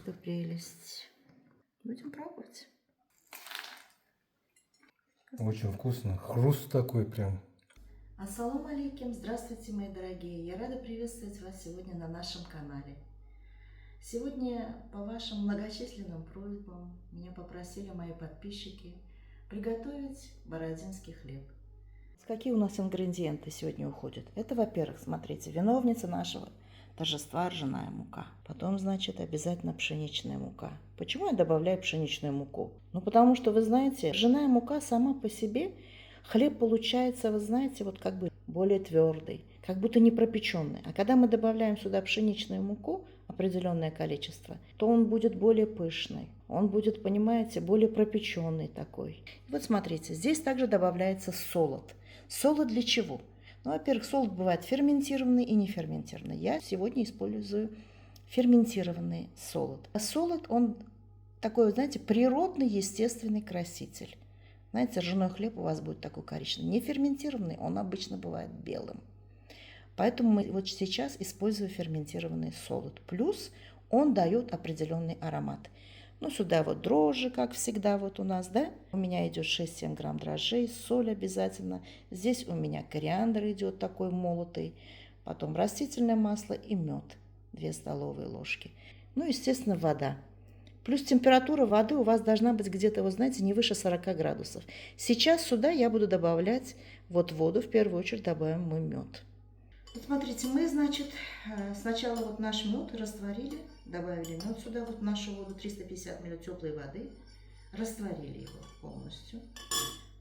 эту прелесть. Будем пробовать. Очень вкусно. Хруст такой прям. Ассаламу алейкум. Здравствуйте, мои дорогие. Я рада приветствовать вас сегодня на нашем канале. Сегодня по вашим многочисленным просьбам меня попросили мои подписчики приготовить бородинский хлеб. Какие у нас ингредиенты сегодня уходят? Это, во-первых, смотрите, виновница нашего торжества ржаная мука. Потом, значит, обязательно пшеничная мука. Почему я добавляю пшеничную муку? Ну, потому что, вы знаете, ржаная мука сама по себе, хлеб получается, вы знаете, вот как бы более твердый, как будто не пропеченный. А когда мы добавляем сюда пшеничную муку, определенное количество, то он будет более пышный. Он будет, понимаете, более пропеченный такой. Вот смотрите, здесь также добавляется солод. Солод для чего? Ну, во-первых, солод бывает ферментированный и неферментированный. Я сегодня использую ферментированный солод. А солод, он такой, знаете, природный, естественный краситель. Знаете, ржаной хлеб у вас будет такой коричневый. Неферментированный, он обычно бывает белым. Поэтому мы вот сейчас используем ферментированный солод. Плюс он дает определенный аромат. Ну, сюда вот дрожжи, как всегда, вот у нас, да? У меня идет 6-7 грамм дрожжей, соль обязательно. Здесь у меня кориандр идет такой молотый. Потом растительное масло и мед, 2 столовые ложки. Ну, естественно, вода. Плюс температура воды у вас должна быть где-то, вы знаете, не выше 40 градусов. Сейчас сюда я буду добавлять вот воду, в первую очередь добавим мы мед. Вот смотрите, мы, значит, сначала вот наш мед растворили, добавили мед сюда, вот в нашу воду 350 мл теплой воды, растворили его полностью.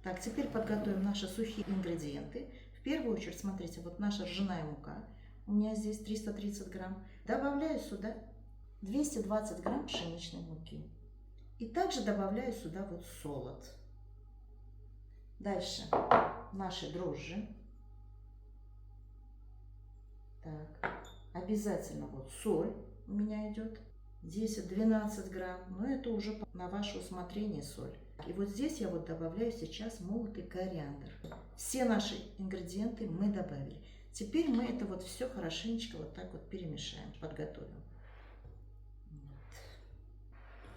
Так, теперь подготовим наши сухие ингредиенты. В первую очередь, смотрите, вот наша ржаная мука, у меня здесь 330 грамм. Добавляю сюда 220 грамм пшеничной муки. И также добавляю сюда вот солод. Дальше наши дрожжи. Так, обязательно вот соль у меня идет 10-12 грамм, но это уже на ваше усмотрение соль. И вот здесь я вот добавляю сейчас молотый кориандр. Все наши ингредиенты мы добавили. Теперь мы это вот все хорошенечко вот так вот перемешаем, подготовим.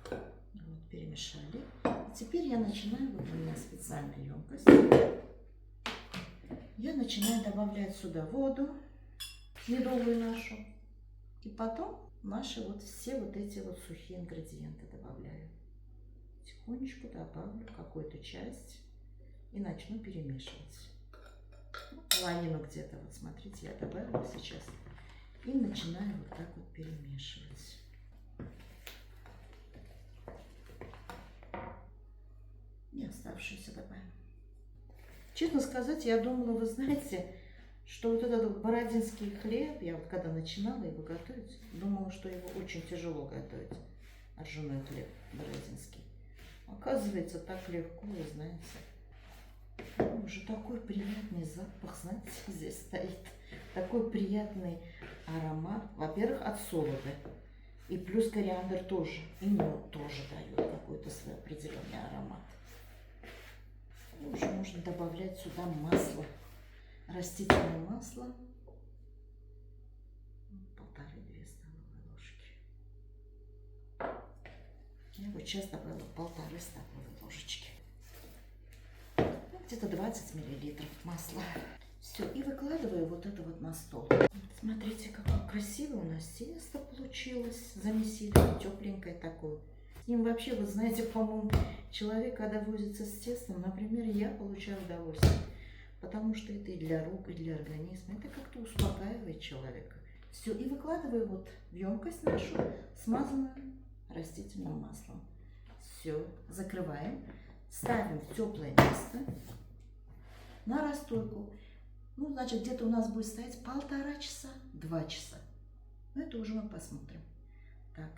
Вот перемешали. И теперь я начинаю, вот у меня специальная емкость. Я начинаю добавлять сюда воду медовую нашу. И потом наши вот все вот эти вот сухие ингредиенты добавляю. Тихонечку добавлю какую-то часть и начну перемешивать. Половину где-то, вот смотрите, я добавила сейчас. И начинаю вот так вот перемешивать. И оставшуюся добавим. Честно сказать, я думала, вы знаете, что вот этот вот бородинский хлеб, я вот когда начинала его готовить, думала, что его очень тяжело готовить, ржаной хлеб бородинский. Оказывается, так легко, вы знаете. Уже такой приятный запах, знаете, здесь стоит. Такой приятный аромат, во-первых, от солода. И плюс кориандр тоже, и мед тоже дает какой-то свой определенный аромат. И уже можно добавлять сюда масло. Растительное масло 1,5-2 столовые ложки. Я вот сейчас добавила 1,5 столовой ложечки. Где-то 20 мл масла. Все, и выкладываю вот это вот на стол. Смотрите, какое красивое у нас тесто получилось. Замесили, тепленькое такое. С ним вообще, вы знаете, по-моему, человек, когда возится с тестом, например, я получаю удовольствие. Потому что это и для рук, и для организма. Это как-то успокаивает человека. Все, и выкладываю вот в емкость нашу, смазанную растительным маслом. Все, закрываем, ставим в теплое место на расстойку. Ну, значит, где-то у нас будет стоять 1,5 часа, 2 часа. Но это уже мы посмотрим. Так,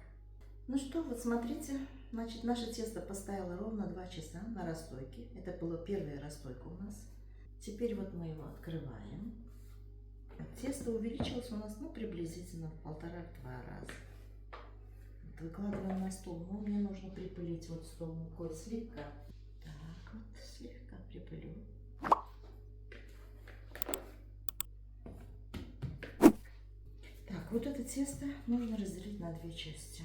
ну что, вот смотрите, значит, наше тесто постояло ровно 2 часа на расстойке. Это была первая расстойка у нас. Теперь вот мы его открываем. Тесто увеличилось у нас, ну, приблизительно в 1,5-2 раза. Вот выкладываем на стол. Ну, мне нужно припылить вот стол мукой слегка. Так, вот слегка припылю. Так, вот это тесто нужно разделить на 2 части.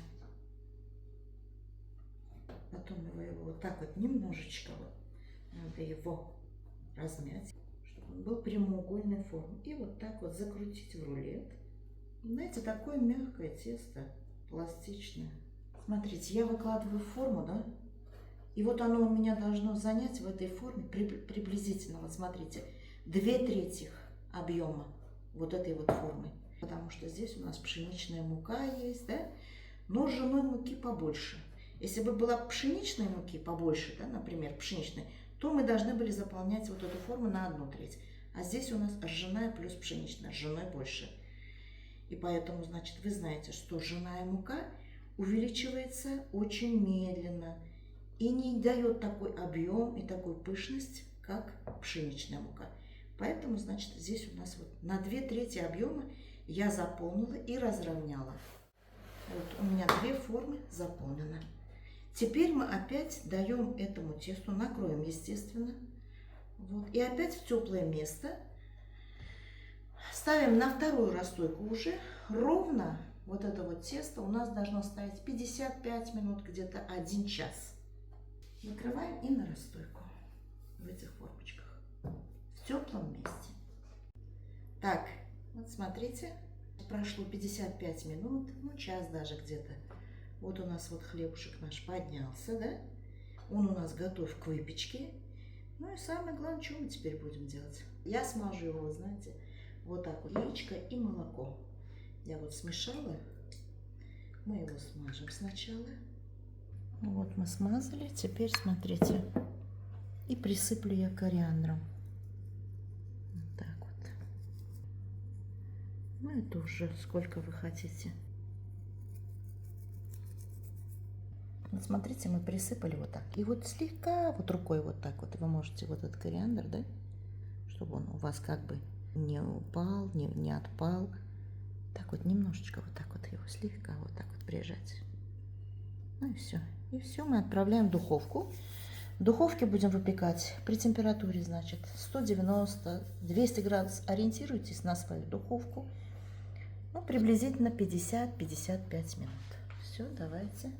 Потом его вот так вот немножечко вот надо его размять, чтобы он был прямоугольной формы. И вот так вот закрутить в рулет. Знаете, такое мягкое тесто, пластичное. Смотрите, я выкладываю в форму, да? И вот оно у меня должно занять в этой форме приблизительно, вот смотрите, 2/3 объема вот этой вот формы. Потому что здесь у нас пшеничная мука есть, да? Но ржаной муки побольше. Если бы была пшеничной муки побольше, да, например, пшеничной, то мы должны были заполнять вот эту форму на 1/3. А здесь у нас ржаная плюс пшеничная, ржаной больше. И поэтому, значит, вы знаете, что ржаная мука увеличивается очень медленно и не дает такой объем и такую пышность, как пшеничная мука. Поэтому, значит, здесь у нас вот на 2/3 объема я заполнила и разровняла. Вот у меня 2 формы заполнены. Теперь мы опять даем этому тесту, накроем, естественно. Вот, и опять в теплое место. Ставим на вторую расстойку уже ровно вот это вот тесто у нас должно стоять 55 минут, где-то 1 час. Накрываем и на расстойку в этих формочках в теплом месте. Так, вот смотрите, прошло 55 минут, ну час даже где-то. Вот у нас вот хлебушек наш поднялся, да? Он у нас готов к выпечке. Ну и самое главное, что мы теперь будем делать? Я смажу его, знаете, вот так вот, яичко и молоко. Я вот смешала. Мы его смажем сначала. Вот мы смазали. Теперь смотрите. И присыплю я кориандром. Вот так вот. Ну это уже сколько вы хотите. Вот смотрите, мы присыпали вот так. И вот слегка вот рукой вот так вот вы можете вот этот кориандр, да, чтобы он у вас как бы не упал, не отпал. Так вот немножечко вот так вот его слегка вот так вот прижать. Ну и все. И все мы отправляем в духовку. В духовке будем выпекать при температуре, значит, 190-200 градусов. Ориентируйтесь на свою духовку. Ну, приблизительно 50-55 минут. Все, давайте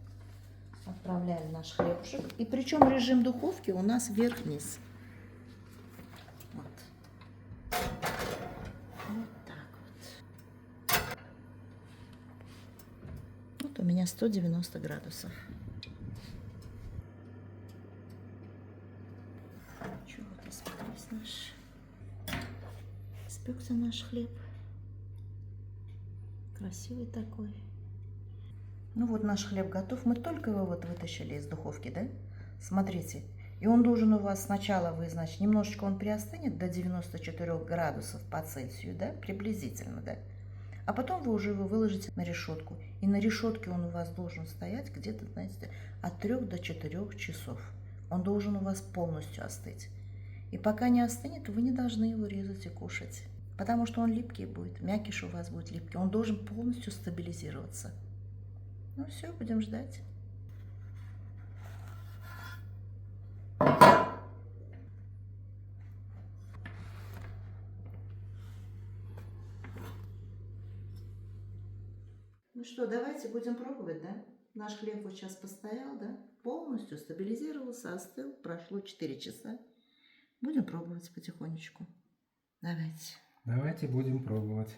отправляем наш хлебушек. И причем режим духовки у нас вверх-вниз. Вот. Вот так вот. Вот у меня 190 градусов. Чего вот испеклись наш? Испекся наш хлеб. Красивый такой. Ну вот наш хлеб готов. Мы только его вот вытащили из духовки, да? Смотрите. И он должен у вас сначала, вы, значит, немножечко он приостынет до 94 градусов по Цельсию, да? Приблизительно, да? А потом вы уже его выложите на решетку. И на решетке он у вас должен стоять где-то, знаете, от 3 до 4 часов. Он должен у вас полностью остыть. И пока не остынет, вы не должны его резать и кушать. Потому что он липкий будет, мякиш у вас будет липкий. Он должен полностью стабилизироваться. Ну все, будем ждать. Ну что, давайте будем пробовать, да? Наш хлеб вот сейчас постоял, да? Полностью стабилизировался, остыл. Прошло 4 часа. Будем пробовать потихонечку. Давайте. Давайте будем пробовать.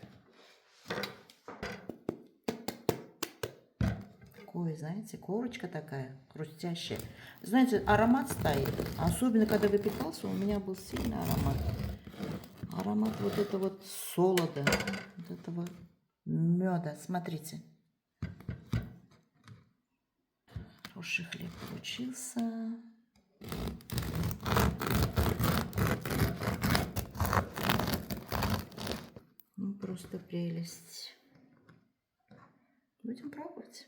Такой, знаете, корочка такая, хрустящая. Знаете, аромат стоит. Особенно, когда выпекался, у меня был сильный аромат. Аромат вот этого вот солода, вот этого меда. Смотрите. Хороший хлеб получился. Ну, просто прелесть. Будем пробовать.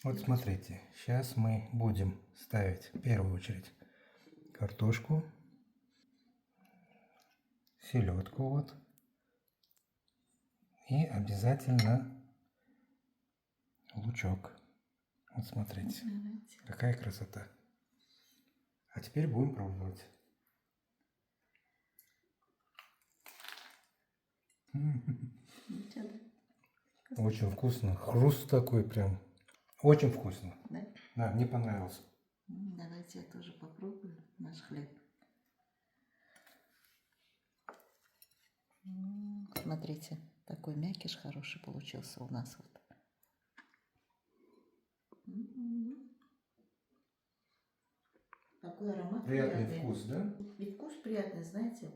Вот смотрите, сейчас мы будем ставить в первую очередь картошку, селедку вот. И обязательно лучок. Вот смотрите, Давайте. какая красота. А теперь будем пробовать. Очень вкусно. Хруст такой прям. Очень вкусно. Да? Да, мне понравился. Давайте я тоже попробую наш хлеб. Смотрите, такой мякиш хороший получился у нас. Вот. Такой аромат Приятный вкус, да? И вкус приятный, знаете.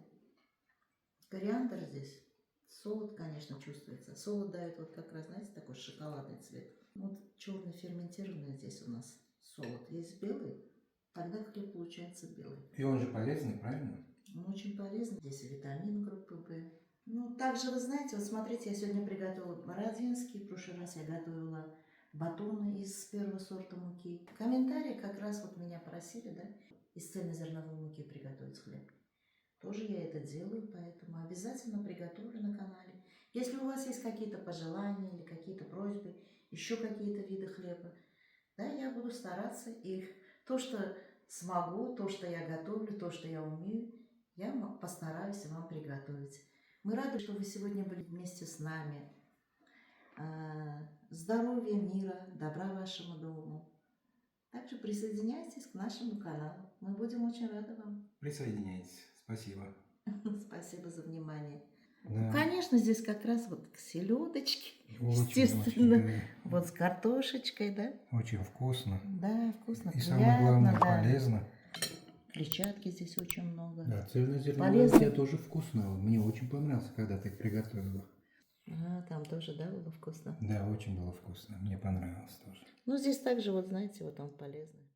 Кориандр здесь. Солод, конечно, чувствуется. Солод дает вот как раз, знаете, такой шоколадный цвет. Вот черный ферментированный здесь у нас солод. Есть белый, тогда хлеб получается белый. И он же полезный, правильно? Он очень полезный. Здесь витамин группы В. Ну, также, вы знаете, вот смотрите, я сегодня приготовила бородинский. В прошлый раз я готовила батоны из первого сорта муки. В комментарии как раз вот меня просили, да, из цельнозерновой муки приготовить хлеб. Тоже я это делаю, поэтому обязательно приготовлю на канале. Если у вас есть какие-то пожелания или какие-то просьбы, еще какие-то виды хлеба, да, я буду стараться. И то, что смогу, то, что я готовлю, то, что я умею, я постараюсь вам приготовить. Мы рады, что вы сегодня были вместе с нами. Здоровья, мира, добра вашему дому. Также присоединяйтесь к нашему каналу. Мы будем очень рады вам. Присоединяйтесь. Спасибо. Спасибо за внимание. Да. Конечно, здесь как раз вот селедочки, Очень, естественно, очень, да. вот с картошечкой, да? Очень вкусно. Да, вкусно, И приятно, самое главное, да. полезно. Клетчатки здесь очень много. Да, цельнозерновая Полезно. у тебя тоже вкусно. Мне очень понравился, когда ты приготовила. Там тоже, да, было вкусно. Да, очень было вкусно. Мне понравилось тоже. Ну, здесь также, вот знаете, вот он полезный.